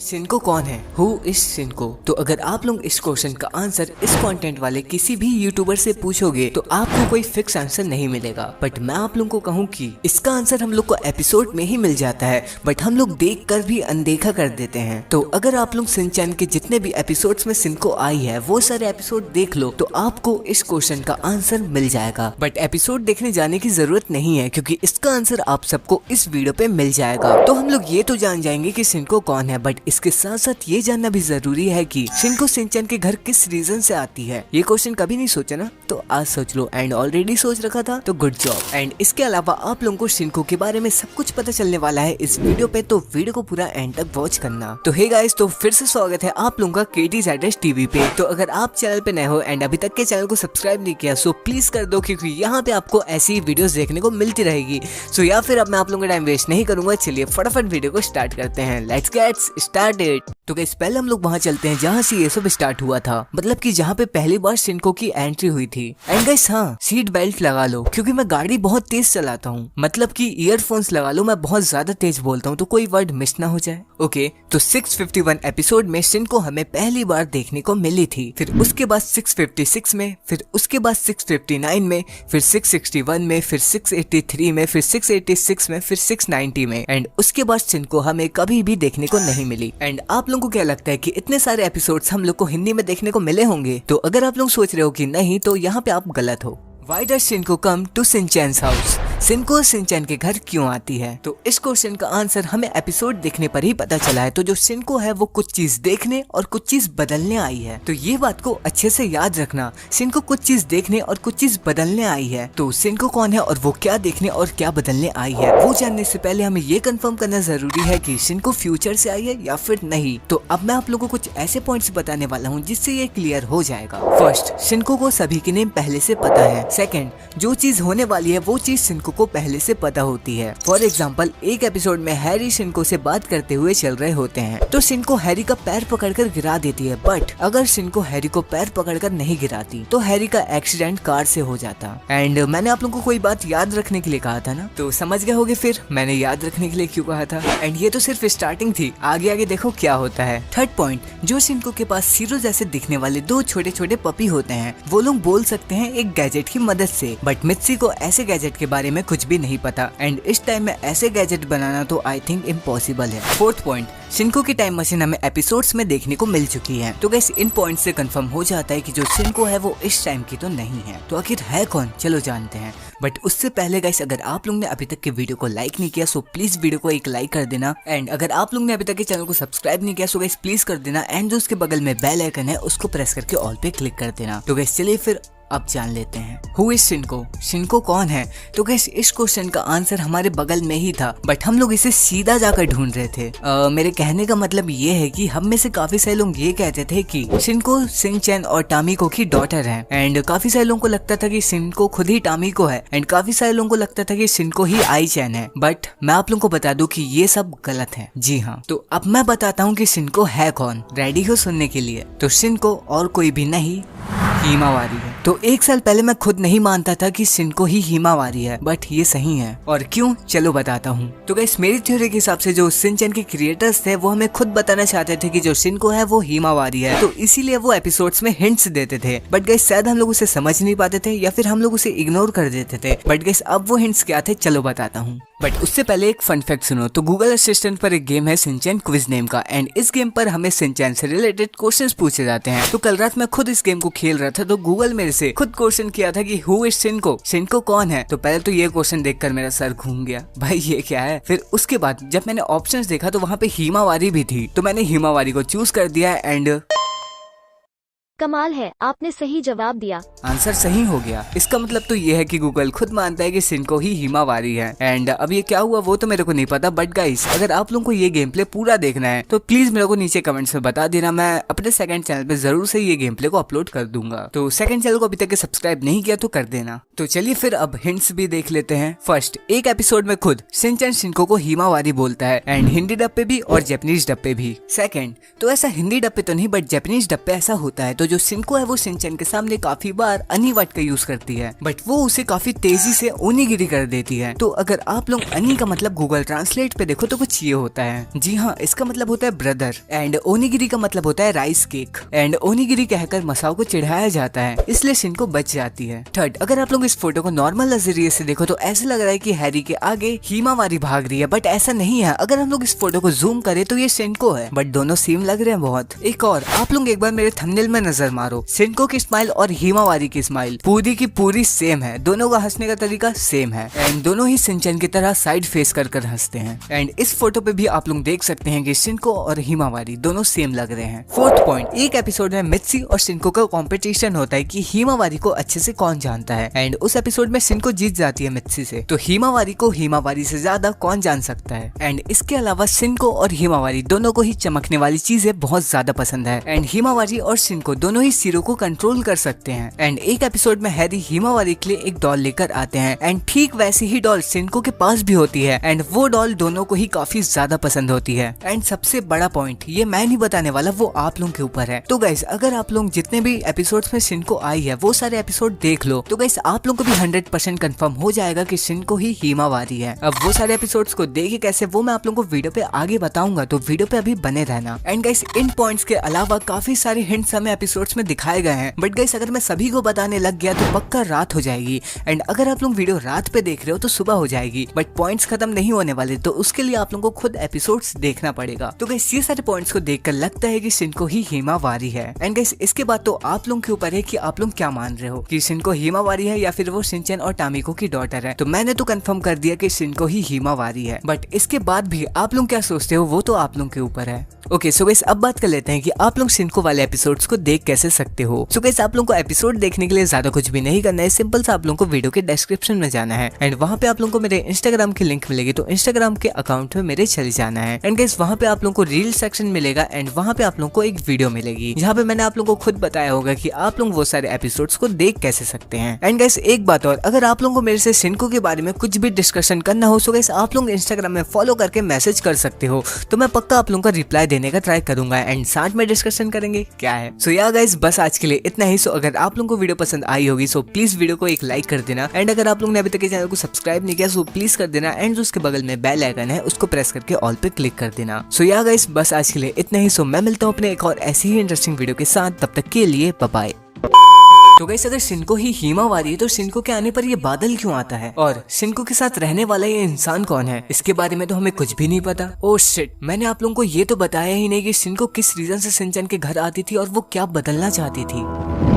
शिनको कौन है? Who is Shinko? तो अगर आप लोग इस क्वेश्चन का आंसर इस कंटेंट वाले किसी भी यूट्यूबर से पूछोगे तो आपको कोई फिक्स आंसर नहीं मिलेगा। बट मैं आप लोगों को कहूँ कि इसका आंसर हम लोग को एपिसोड में ही मिल जाता है, बट हम लोग देख कर भी अनदेखा कर देते हैं। तो अगर आप लोग शिनचैन के जितने भी एपिसोड्स में शिनको आई है वो सारे एपिसोड देख लो तो आपको इस क्वेश्चन का आंसर मिल जाएगा। बट एपिसोड देखने जाने की जरूरत नहीं है क्योंकि इसका आंसर आप सबको इस वीडियो पे मिल जाएगा। तो हम लोग ये तो जान जाएंगे कि शिनको कौन है, बट इसके साथ साथ ये जानना भी जरूरी है कि शिनको शिनचैन के घर किस रीजन से आती है। ये क्वेश्चन कभी नहीं सोचा ना, तो आज सोच लो। एंड ऑलरेडी सोच रखा था तो गुड जॉब। एंड इसके अलावा आप लोगों को शिनको के बारे में सब कुछ पता चलने वाला है इस वीडियो पे, तो वीडियो को पूरा एंड तक वॉच करना। तो हे गाइस, तो फिर से स्वागत है आप लोगों का KTZS TV पे। तो अगर आप चैनल पे नए हो एंड अभी तक के चैनल को सब्सक्राइब नहीं किया सो प्लीज कर दो, क्योंकि यहाँ पे आपको ऐसी वीडियोस देखने को मिलती रहेगी। सो या फिर अब मैं आप लोगों का टाइम वेस्ट नहीं करूंगा, चलिए फटाफट वीडियो को स्टार्ट करते हैं। Let's get started. तो गाइस पहले हम लोग वहाँ चलते हैं जहाँ से ये सब स्टार्ट हुआ था, मतलब कि जहाँ पे पहली बार शिनको की एंट्री हुई थी। एंड गाइस हाँ, सीट बेल्ट लगा लो क्योंकि मैं गाड़ी बहुत तेज चलाता हूँ, मतलब कि ईयरफोन्स लगा लो, मैं बहुत ज्यादा तेज बोलता हूँ तो कोई वर्ड मिस ना हो जाए। ओके, तो 651 एपिसोड में शिनको हमें पहली बार देखने को मिली थी, फिर उसके बाद 656 में, फिर उसके बाद 659 में, फिर 661 में, फिर 683 में, फिर 686 में, फिर 690 में। एंड उसके बाद शिनको हमें कभी भी देखने को नहीं मिली। एंड आप लोगों को क्या लगता है कि इतने सारे एपिसोड्स हम लोग को हिंदी में देखने को मिले होंगे? तो अगर आप लोग सोच रहे हो कि नहीं, तो यहाँ पे आप गलत हो। Why does Shinko come to Shinchan's house? Shinko Shinchan के घर क्यों आती है? तो इस क्वेश्चन का आंसर हमें एपिसोड देखने पर ही पता चला है। तो जो शिनको है वो कुछ चीज देखने और कुछ चीज बदलने आई है। तो ये बात को अच्छे से याद रखना, शिनको कुछ चीज देखने और कुछ चीज बदलने आई है। तो शिनको कौन है और वो क्या देखने और क्या बदलने आई है, वो जानने से पहले हमें ये कंफर्म करना जरूरी है कि शिनको फ्यूचर से आई है या फिर नहीं। तो अब मैं आप लोगों को कुछ ऐसे पॉइंट्स बताने वाला हूँ जिससे ये क्लियर हो जाएगा। फर्स्ट, शिनको को सभी के नेम पहले से पता है। सेकंड, जो चीज होने वाली है वो चीज शिनको को पहले से पता होती है। फॉर एग्जाम्पल, एक एपिसोड में हैरी शिनको से बात करते हुए चल रहे होते हैं तो शिनको हैरी का पैर पकड़कर गिरा देती है, बट अगर शिनको हैरी को पैर पकड़कर नहीं गिराती तो हैरी का एक्सीडेंट कार से हो जाता। एंड मैंने आप लोगों को कोई बात याद रखने के लिए कहा था ना, तो समझ गए होगे फिर मैंने याद रखने के लिए क्यों कहा था। एंड ये तो सिर्फ स्टार्टिंग थी, आगे आगे देखो क्या होता है। थर्ड पॉइंट, जो शिनको के पास सीरो जैसे दिखने वाले दो छोटे छोटे पपी होते हैं वो लोग बोल सकते हैं एक गैजेट की मदद से, बट मित्सी को ऐसे गैजेट के बारे में कुछ भी नहीं पता। एंड इस टाइम में ऐसे गैजेट बनाना तो आई थिंक इम्पॉसिबल है। फोर्थ पॉइंट, शिनको की टाइम मशीन हमें एपिसोड्स में देखने को मिल चुकी है। तो गाइस इन पॉइंट से कंफर्म हो जाता है कि जो शिनको है वो इस टाइम की तो नहीं है। तो आखिर है कौन, चलो जानते हैं। बट उससे पहले गाइस, अगर आप लोग ने अभी तक के वीडियो को लाइक नहीं किया सो प्लीज वीडियो को एक लाइक कर देना। एंड अगर आप लोग ने अभी तक के चैनल को सब्सक्राइब नहीं किया सो गाइस प्लीज कर देना। एंड जो उसके बगल में बेल आइकन है उसको प्रेस करके ऑल पे क्लिक कर देना। तो गाइस चलिए फिर अब जान लेते हैं हु इज शिनको, शिनको कौन है। तो गाइस इस क्वेश्चन का आंसर हमारे बगल में ही था, बट हम लोग इसे सीधा जाकर ढूंढ रहे थे। मेरे कहने का मतलब ये है कि हम में से काफी सारे लोग ये कहते थे कि शिनको शिनचैन और टामिको की डॉटर है। एंड काफी सारे लोगों को लगता था कि शिनको खुद ही टामिको है। एंड काफी सारे लोगों को लगता था कि शिनको ही आई चैन है। बट मैं आप लोगों को बता दूं कि ये सब गलत है। जी हाँ, तो अब मैं बताता हूँ कि शिनको है कौन। रेडी हो सुनने के लिए? तो शिनको और कोई भी नहीं, हिमावारी है। तो एक साल पहले मैं खुद नहीं मानता था कि शिनको ही हिमावारी है, बट ये सही है। और क्यों, चलो बताता हूँ। तो गाइस मेरी थ्योरी के हिसाब से जो शिनचैन के क्रिएटर्स थे वो हमें खुद बताना चाहते थे कि जो शिनको है वो हिमावारी है, तो इसीलिए वो एपिसोड्स में हिंट्स देते थे। बट गाइस शायद हम लोग उसे समझ नहीं पाते थे या फिर हम लोग उसे इग्नोर कर देते थे। बट गाइस अब वो हिंट्स क्या थे, चलो बताता हूँ। बट उससे पहले एक फन फैक्ट सुनो। तो गूगल असिस्टेंट पर एक गेम है शिनचैन क्विज नेम का, एंड इस गेम पर हमें शिनचैन से रिलेटेड क्वेश्चंस पूछे जाते हैं। तो कल रात मैं खुद इस गेम को खेल रहा था तो गूगल मेरे से खुद क्वेश्चन किया था कि हु इज शिनको, शिनको कौन है। तो पहले तो ये क्वेश्चन देखकर मेरा सर घूम गया, भाई ये क्या है। फिर उसके बाद जब मैंने ऑप्शंस देखा तो वहाँ पे हिमावारी भी थी, तो मैंने हिमावारी को चूज कर दिया। एंड कमाल है, आपने सही जवाब दिया। आंसर सही हो गया। इसका मतलब तो ये है कि गूगल खुद मानता है कि शिनको ही हिमावारी है। एंड अब ये क्या हुआ वो तो मेरे को नहीं पता, बट गाइस अगर आप लोगों को ये गेम प्ले पूरा देखना है तो प्लीज मेरे को नीचे कमेंट्स में बता देना। मैं अपने सेकंड चैनल पे जरूर से ये गेम प्ले को अपलोड कर दूंगा। तो सेकंड चैनल को अभी तक सब्सक्राइब नहीं किया तो कर देना। तो चलिए फिर अब हिंट्स भी देख लेते हैं। फर्स्ट, एक एपिसोड में खुद शिनचैन शिनको को हिमावारी बोलता है, एंड हिंदी डब पे भी और जापानीज डब पे भी। सेकंड, तो ऐसा हिंदी डब पे तो नहीं बट जापानीज डब पे ऐसा होता है। तो जो शिनको है वो शिनचैन के सामने काफी बार अनि वर्ड का यूज करती है, बट वो उसे काफी तेजी से ओनिगिरी कर देती है। तो अगर आप लोग अनि का मतलब गूगल ट्रांसलेट पे देखो तो कुछ ये होता है। जी हाँ, इसका मतलब होता है ब्रदर, एंड ओनिगिरी का मतलब होता है राइस केक, एंड ओनिगिरी कहकर मसाओ को चिढ़ाया जाता है, इसलिए शिनको बच जाती है। थर्ड, अगर आप लोग इस फोटो को नॉर्मल नजरिए से देखो तो ऐसा लग रहा है कि हैरी के आगे हिमावारी भाग रही है, बट ऐसा नहीं है। अगर हम लोग इस फोटो को जूम करें तो ये शिनको है, बट दोनों सेम लग रहे हैं बहुत। एक और, आप लोग एक बार मेरे थंबनेल में नजर मारो, शिनको की स्माइल और हिमावारी की स्माइल पूरी की पूरी सेम है, दोनों का हंसने का तरीका सेम है, एंड दोनों ही शिनचैन की तरह साइड फेस कर कर हंसते हैं। एंड इस फोटो पे भी आप लोग देख सकते हैं कि शिनको और हिमावारी दोनों सेम लग रहे हैं। फोर्थ पॉइंट, एक एपिसोड में मित्सी और शिनको का कंपटीशन होता है कि हिमावारी को अच्छे से कौन जानता है, एंड उस एपिसोड में शिनको जीत जाती है मित्सी से, तो हिमावारी को हिमावारी से ज्यादा कौन जान सकता है। एंड इसके अलावा शिनको और हिमावारी दोनों को ही चमकने वाली चीजें बहुत ज्यादा पसंद है, एंड हिमावारी और शिनको दोनों ही सिरों को कंट्रोल कर सकते हैं। एंड एक एपिसोड में हैरी हिमावारी के लिए एक डॉल लेकर आते हैं, एंड ठीक वैसी ही डॉल शिनको के पास भी होती है, एंड वो डॉल दोनों को ही काफी ज्यादा पसंद होती है। एंड सबसे बड़ा पॉइंट, ये मैं नहीं बताने वाला, वो आप लोगों के ऊपर है। तो गाइस, अगर आप लोग जितने भी एपिसोड्स में शिनको आई है वो सारे एपिसोड देख लो, तो गाइस आप लोगों को भी 100% कंफर्म हो जाएगा कि शिनको ही हिमावारी है। अब वो सारे एपिसोड्स को देखे कैसे, वो मैं आप लोगों को वीडियो पे आगे बताऊंगा, तो वीडियो पे अभी बने रहना। एंड गाइस, इन पॉइंट्स के अलावा काफी सारे हिंट्स हमें एपिसोड्स में दिखाए गए हैं, बट गाइस अगर मैं सभी को बताने लग गया तो पक्का रात हो जाएगी, एंड अगर आप लोग वीडियो रात पे देख रहे हो तो सुबह हो जाएगी, बट पॉइंट्स खत्म नहीं होने वाले, तो उसके लिए आप लोगों को खुद एपिसोड्स देखना पड़ेगा। तो गाइस ये सारे पॉइंट्स को देखकर लगता है कि शिनको ही हिमावारी है। एंड गाइस इसके बाद तो आप लोगों के ऊपर है कि आप लोग क्या मान रहे हो, कि शिनको हिमावारी है या फिर वो शिनचैन और टामिको की डॉटर है। तो मैंने तो कंफर्म कर दिया कि शिनको ही हिमावारी है, बट इसके बाद भी आप लोग क्या सोचते हो वो तो आप लोगों के ऊपर है। ओके सो गाइस, अब बात कर लेते हैं कि आप लोग शिनको वाले एपिसोड्स को देख कैसे सकते हो। सो गाइस, आप लोगों को एपिसोड देखने के लिए ज्यादा कुछ भी नहीं करना है, सिंपल सा आप लोगों को वीडियो के डिस्क्रिप्शन में जाना है, एंड वहाँ पे आप लोगों को मेरे इंस्टाग्राम की लिंक मिलेगी, तो इंस्टाग्राम के अकाउंट में मेरे चले जाना है। एंड गाइस वहाँ पे आप लोगों को रील सेक्शन मिलेगा, एंड वहाँ पे आप लोगों को एक वीडियो मिलेगी जहाँ पे मैंने आप लोगों को खुद बताया होगा कि आप लोग वो सारे एपिसोड्स को देख कैसे सकते हैं। एंड गाइस एक बात और, अगर आप लोगों को मेरे से शिनको के बारे में कुछ भी डिस्कशन करना हो, सो गाइस आप लोग इंस्टाग्राम में फॉलो करके मैसेज कर सकते हो, तो मैं पक्का आप लोगों का रिप्लाई देने का ट्राई करूंगा, एंड साथ में डिस्कशन करेंगे क्या है। सो या गाइस बस आज के लिए इतना ही। सो अगर आप लोगों को वीडियो पसंद आई होगी सो प्लीज वीडियो को एक लाइक कर देना, एंड अगर आप लोगों ने अभी तक चैनल को सब्सक्राइब नहीं किया सो प्लीज कर देना, एंड जो उसके बगल में बेल आइकन है उसको प्रेस करके ऑल पे क्लिक कर देना। सो या गाइस बस आज के लिए इतना ही। सो मैं मिलता हूँ अपने एक और ऐसी ही इंटरेस्टिंग वीडियो के साथ, तब तक के लिए बाय बाय। तो गाइस अगर शिनको ही हिमावारी है तो शिनको के आने पर ये बादल क्यों आता है, और शिनको के साथ रहने वाला ये इंसान कौन है, इसके बारे में तो हमें कुछ भी नहीं पता। ओह शिट, मैंने आप लोगों को ये तो बताया ही नहीं कि शिनको किस रीजन से शिनचैन के घर आती थी और वो क्या बदलना चाहती थी।